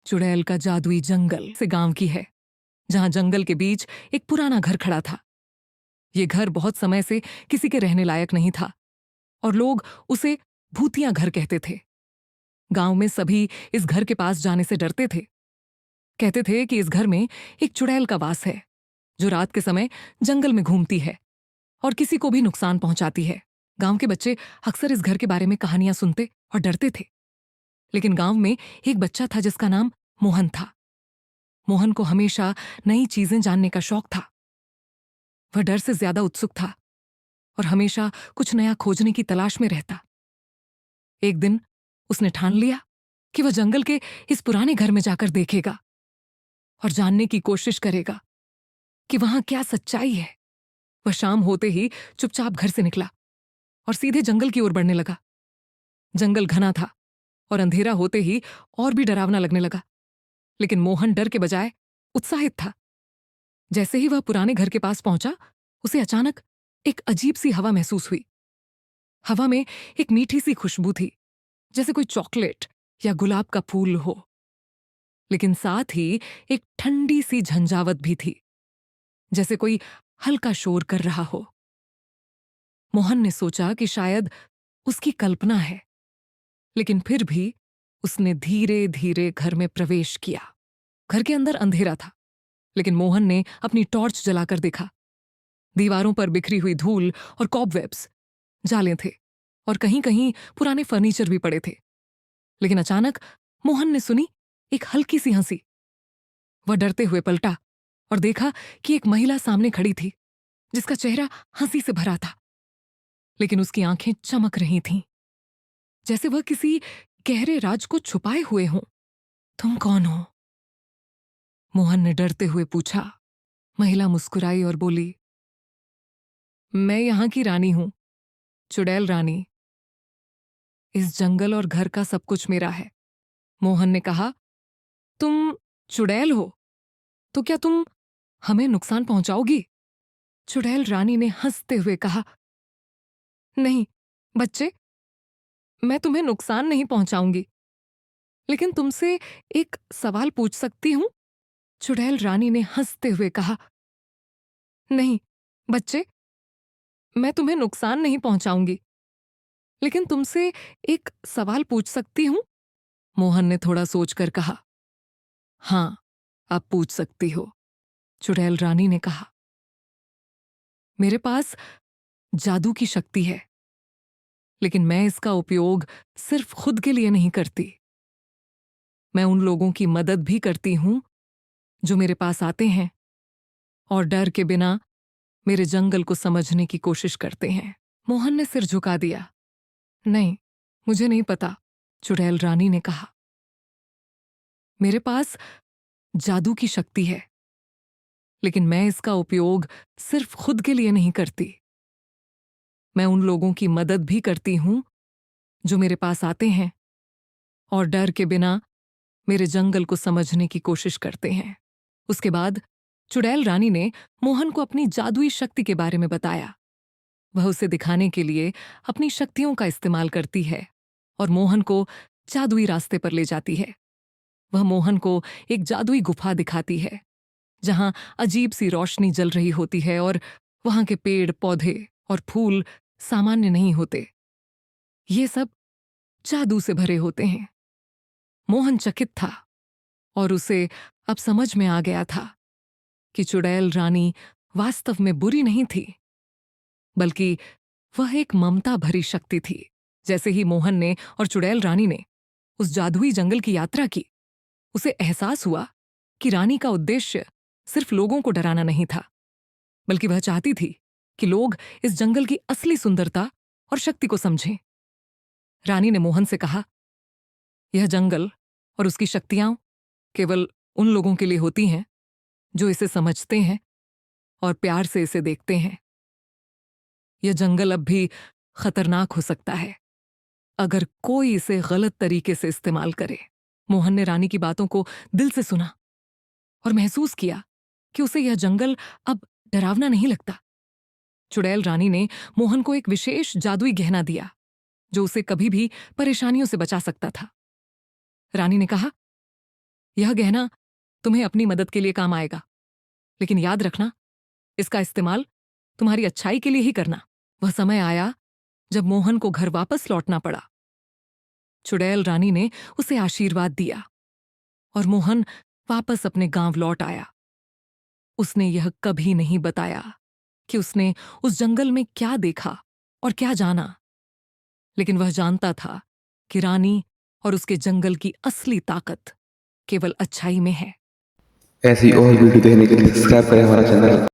चुड़ैल का जादुई जंगल से गांव की है, जहां जंगल के बीच एक पुराना घर खड़ा था। ये घर बहुत समय से किसी के रहने लायक नहीं था और लोग उसे भूतिया घर कहते थे। गांव में सभी इस घर के पास जाने से डरते थे। कहते थे कि इस घर में एक चुड़ैल का वास है, जो रात के समय जंगल में घूमती है और किसी को भी नुकसान पहुंचाती है। गांव के बच्चे अक्सर इस घर के बारे में कहानियां सुनते और डरते थे। लेकिन गांव में एक बच्चा था जिसका नाम मोहन था। मोहन को हमेशा नई चीजें जानने का शौक था। वह डर से ज्यादा उत्सुक था और हमेशा कुछ नया खोजने की तलाश में रहता। एक दिन उसने ठान लिया कि वह जंगल के इस पुराने घर में जाकर देखेगा और जानने की कोशिश करेगा कि वहां क्या सच्चाई है। वह शाम होते ही चुपचाप घर से निकला और सीधे जंगल की ओर बढ़ने लगा। जंगल घना था और अंधेरा होते ही और भी डरावना लगने लगा, लेकिन मोहन डर के बजाय उत्साहित था। जैसे ही वह पुराने घर के पास पहुंचा, उसे अचानक एक अजीब सी हवा महसूस हुई। हवा में एक मीठी सी खुशबू थी, जैसे कोई चॉकलेट या गुलाब का फूल हो। लेकिन साथ ही एक ठंडी सी झंझावत भी थी, जैसे कोई हल्का शोर कर रहा हो। मोहन ने सोचा कि शायद उसकी कल्पना है, लेकिन फिर भी उसने धीरे धीरे घर में प्रवेश किया। घर के अंदर अंधेरा था, लेकिन मोहन ने अपनी टॉर्च जलाकर देखा। दीवारों पर बिखरी हुई धूल और कॉबवेब्स जाले थे और कहीं कहीं पुराने फर्नीचर भी पड़े थे। लेकिन अचानक मोहन ने सुनी एक हल्की सी हंसी। वह डरते हुए पलटा और देखा कि एक महिला सामने खड़ी थी, जिसका चेहरा हंसी से भरा था, लेकिन उसकी आंखें चमक रही थीं, जैसे वह किसी गहरे राज को छुपाए हुए हों। तुम कौन हो? मोहन ने डरते हुए पूछा। महिला मुस्कुराई और बोली, मैं यहां की रानी हूं, चुड़ैल रानी। इस जंगल और घर का सब कुछ मेरा है। मोहन ने कहा, तुम चुड़ैल हो, तो क्या तुम हमें नुकसान पहुंचाओगी? चुड़ैल रानी ने हंसते हुए कहा, नहीं बच्चे, मैं तुम्हें नुकसान नहीं पहुंचाऊंगी, लेकिन तुमसे एक सवाल पूछ सकती हूं? चुड़ैल रानी ने हंसते हुए कहा, नहीं बच्चे, मैं तुम्हें नुकसान नहीं पहुंचाऊंगी, लेकिन तुमसे एक सवाल पूछ सकती हूं? मोहन ने थोड़ा सोचकर कहा, हां, आप पूछ सकती हो। चुड़ैल रानी ने कहा, मेरे पास जादू की शक्ति है, लेकिन मैं इसका उपयोग सिर्फ खुद के लिए नहीं करती। मैं उन लोगों की मदद भी करती हूं जो मेरे पास आते हैं और डर के बिना मेरे जंगल को समझने की कोशिश करते हैं। मोहन ने सिर झुका दिया। नहीं, मुझे नहीं पता, चुड़ैल रानी ने कहा। मेरे पास जादू की शक्ति है, लेकिन मैं इसका उपयोग सिर्फ खुद के लिए नहीं करती। मैं उन लोगों की मदद भी करती हूं जो मेरे पास आते हैं और डर के बिना मेरे जंगल को समझने की कोशिश करते हैं। उसके बाद चुड़ैल रानी ने मोहन को अपनी जादुई शक्ति के बारे में बताया। वह उसे दिखाने के लिए अपनी शक्तियों का इस्तेमाल करती है और मोहन को जादुई रास्ते पर ले जाती है। वह मोहन को एक जादुई गुफा दिखाती है, जहां अजीब सी रोशनी जल रही होती है और वहां के पेड़ पौधे और फूल सामान्य नहीं होते। ये सब जादू से भरे होते हैं। मोहन चकित था और उसे अब समझ में आ गया था कि चुड़ैल रानी वास्तव में बुरी नहीं थी, बल्कि वह एक ममता भरी शक्ति थी। जैसे ही मोहन ने और चुड़ैल रानी ने उस जादुई जंगल की यात्रा की, उसे एहसास हुआ कि रानी का उद्देश्य सिर्फ लोगों को डराना नहीं था, बल्कि वह चाहती थी कि लोग इस जंगल की असली सुंदरता और शक्ति को समझें। रानी ने मोहन से कहा, यह जंगल और उसकी शक्तियां केवल उन लोगों के लिए होती हैं जो इसे समझते हैं और प्यार से इसे देखते हैं। यह जंगल अब भी खतरनाक हो सकता है अगर कोई इसे गलत तरीके से इस्तेमाल करे। मोहन ने रानी की बातों को दिल से सुना और महसूस किया कि उसे यह जंगल अब डरावना नहीं लगता। चुड़ैल रानी ने मोहन को एक विशेष जादुई गहना दिया, जो उसे कभी भी परेशानियों से बचा सकता था। रानी ने कहा, यह गहना तुम्हें अपनी मदद के लिए काम आएगा, लेकिन याद रखना, इसका इस्तेमाल तुम्हारी अच्छाई के लिए ही करना। वह समय आया जब मोहन को घर वापस लौटना पड़ा। चुड़ैल रानी ने उसे आशीर्वाद दिया और मोहन वापस अपने गांव लौट आया। उसने यह कभी नहीं बताया कि उसने उस जंगल में क्या देखा और क्या जाना, लेकिन वह जानता था कि रानी और उसके जंगल की असली ताकत केवल अच्छाई में है। ऐसी और वीडियो देखने के लिए सब्सक्राइब करें हमारा चैनल